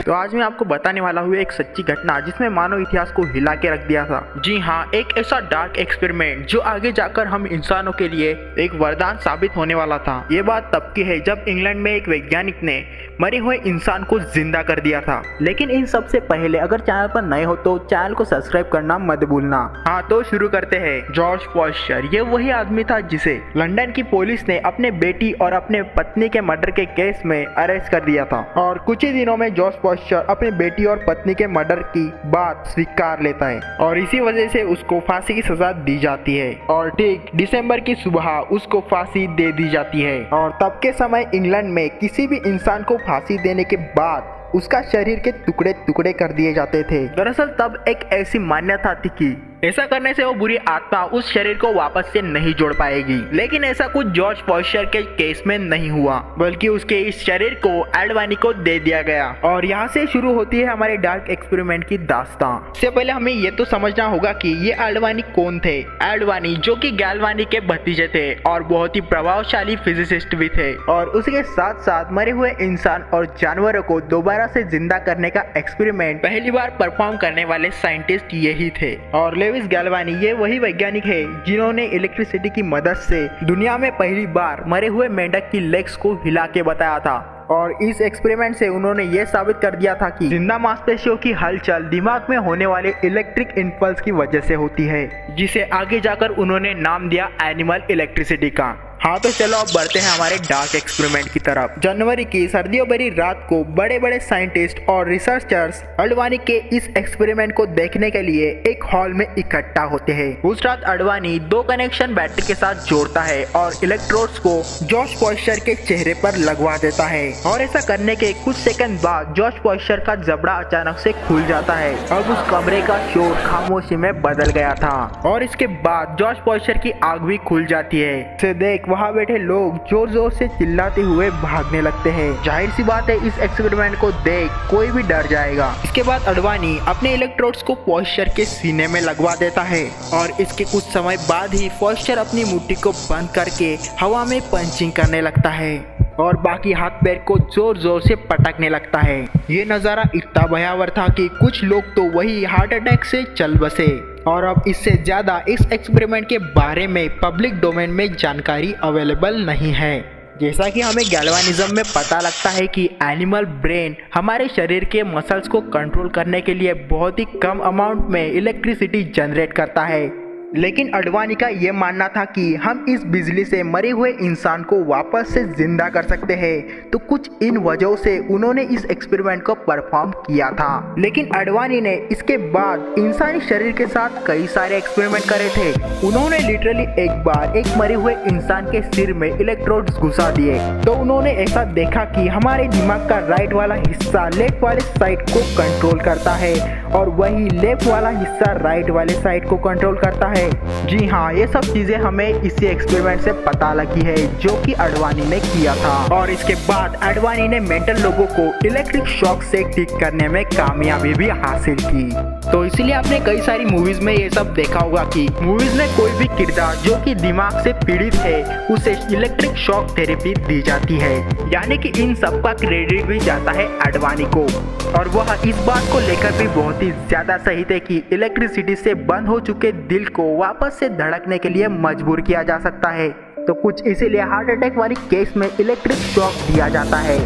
तो आज मैं आपको बताने वाला हूँ एक सच्ची घटना जिसमें मानव इतिहास को हिला के रख दिया था। जी हाँ, एक ऐसा डार्क एक्सपेरिमेंट जो आगे जाकर हम इंसानों के लिए एक वरदान साबित होने वाला था। ये बात तब की है जब इंग्लैंड में एक वैज्ञानिक ने मरे हुए इंसान को जिंदा कर दिया था। लेकिन इन सबसे पहले अगर चैनल पर नए हो तो चैनल को सब्सक्राइब करना मत भूलना। हाँ तो शुरू करते हैं। जॉर्ज फॉस्टर ये वही आदमी था जिसे लंदन की पुलिस ने अपने बेटी और अपने पत्नी के मर्डर के केस में अरेस्ट कर दिया था और कुछ ही दिनों में जॉर्ज फॉस्टर अपनी बेटी और पत्नी के मर्डर की बात स्वीकार लेता है और इसी वजह से उसको फांसी की सजा दी जाती है और ठीक दिसंबर की सुबह उसको फांसी दे दी जाती है। और तब के समय इंग्लैंड में किसी भी इंसान को फांसी देने के बाद उसका शरीर के टुकड़े टुकड़े कर दिए जाते थे। दरअसल तब एक ऐसी मान्यता थी कि ऐसा करने से वो बुरी आत्मा उस शरीर को वापस से नहीं जोड़ पाएगी। लेकिन ऐसा कुछ जॉर्ज फॉस्टर के केस में नहीं हुआ, बल्कि उसके इस शरीर को एडवानी को दे दिया गया। और यहाँ से शुरू होती है हमारे डार्क एक्सपेरिमेंट की दास्तां। इससे पहले हमें ये तो समझना होगा कि ये एडवानी कौन थे। एडवानी जो कि गैल्वानी के भतीजे थे और बहुत ही प्रभावशाली फिजिसिस्ट भी थे और उसके साथ साथ मरे हुए इंसान और जानवरों को दोबारा से जिंदा करने का एक्सपेरिमेंट पहली बार परफॉर्म करने वाले साइंटिस्ट यही थे। और लेविस गैल्वानी ये वही वैज्ञानिक है जिन्होंने इलेक्ट्रिसिटी की मदद से दुनिया में पहली बार मरे हुए मेंढक की लेग्स को हिला के बताया था। और इस एक्सपेरिमेंट से उन्होंने ये साबित कर दिया था कि जिंदा मांसपेशियों की हलचल दिमाग में होने वाले इलेक्ट्रिक इम्पल्स की वजह से होती है, जिसे आगे जाकर उन्होंने नाम दिया एनिमल इलेक्ट्रिसिटी का। हाँ तो चलो अब बढ़ते हैं हमारे डार्क एक्सपेरिमेंट की तरफ। जनवरी की सर्दियों भरी रात को बड़े बड़े साइंटिस्ट और रिसर्चर्स अडवाणी के इस एक्सपेरिमेंट को देखने के लिए एक हॉल में इकट्ठा होते हैं। उस रात अडवाणी 2 कनेक्शन बैटरी के साथ जोड़ता है और इलेक्ट्रोड्स को जॉर्ज फॉस्टर के चेहरे पर लगवा देता है। और ऐसा करने के कुछ सेकंड बाद जॉर्ज फॉस्टर का जबड़ा अचानक से खुल जाता है और उस कमरे का शोर खामोशी में बदल गया था। और इसके बाद जॉर्ज फॉस्टर की आंख भी खुल जाती है। इसे देख वहाँ बैठे लोग जोर जोर से चिल्लाते हुए भागने लगते हैं। जाहिर सी बात है इस एक्सपेरिमेंट को देख कोई भी डर जाएगा। इसके बाद अडवाणी अपने इलेक्ट्रोड्स को फॉस्टर के सीने में लगवा देता है और इसके कुछ समय बाद ही फॉस्टर अपनी मुट्ठी को बंद करके हवा में पंचिंग करने लगता है और बाकी हाथ पैर को जोर जोर से पटकने लगता है। ये नज़ारा इतना भयावह था कि कुछ लोग तो वही हार्ट अटैक से चल बसे। और अब इससे ज़्यादा इस एक्सपेरिमेंट के बारे में पब्लिक डोमेन में जानकारी अवेलेबल नहीं है। जैसा कि हमें गैल्वानिज्म में पता लगता है कि एनिमल ब्रेन हमारे शरीर के मसल्स को कंट्रोल करने के लिए बहुत ही कम अमाउंट में इलेक्ट्रिसिटी जनरेट करता है। लेकिन अडवाणी का ये मानना था कि हम इस बिजली से मरे हुए इंसान को वापस से जिंदा कर सकते हैं, तो कुछ इन वजहों से उन्होंने इस एक्सपेरिमेंट को परफॉर्म किया था। लेकिन अडवाणी ने इसके बाद इंसानी शरीर के साथ कई सारे एक्सपेरिमेंट करे थे। उन्होंने लिटरली एक बार एक मरे हुए इंसान के सिर में इलेक्ट्रोड्स घुसा दिए तो उन्होंने ऐसा देखा कि हमारे दिमाग का राइट वाला हिस्सा लेफ्ट वाले साइड को कंट्रोल करता है और वही लेफ्ट वाला हिस्सा राइट वाले साइड को कंट्रोल करता है। जी हाँ, ये सब चीजें हमें इसी एक्सपेरिमेंट से पता लगी है जो कि अडवाणी ने किया था। और इसके बाद अडवाणी ने मेंटल लोगों को इलेक्ट्रिक शॉक से ठीक करने में कामयाबी भी हासिल की। तो इसलिए आपने कई सारी मूवीज में ये सब देखा होगा कि मूवीज में कोई भी किरदार जो कि दिमाग से पीड़ित है उसे इलेक्ट्रिक शॉक थेरेपी दी जाती है। यानी कि इन सब का क्रेडिट भी जाता है अडवाणी को। और वह इस बात को लेकर भी बहुत ही ज्यादा सही थे कि इलेक्ट्रिसिटी से बंद हो चुके दिल को वापस से धड़कने के लिए मजबूर किया जा सकता है। तो कुछ इसीलिए हार्ट अटैक वाली केस में इलेक्ट्रिक शॉक दिया जाता है।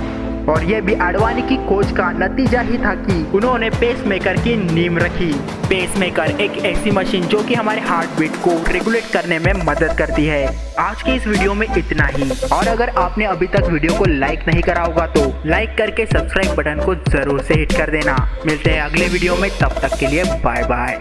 और यह भी अडवाणी की खोज का नतीजा ही था कि उन्होंने पेसमेकर की नींव रखी। पेसमेकर एक ऐसी मशीन जो कि हमारे हार्ट बीट को रेगुलेट करने में मदद करती है। आज के इस वीडियो में इतना ही। और अगर आपने अभी तक वीडियो को लाइक नहीं करा होगा तो लाइक करके सब्सक्राइब बटन को जरूर से हिट कर देना। मिलते हैं अगले वीडियो में, तब तक के लिए बाय बाय।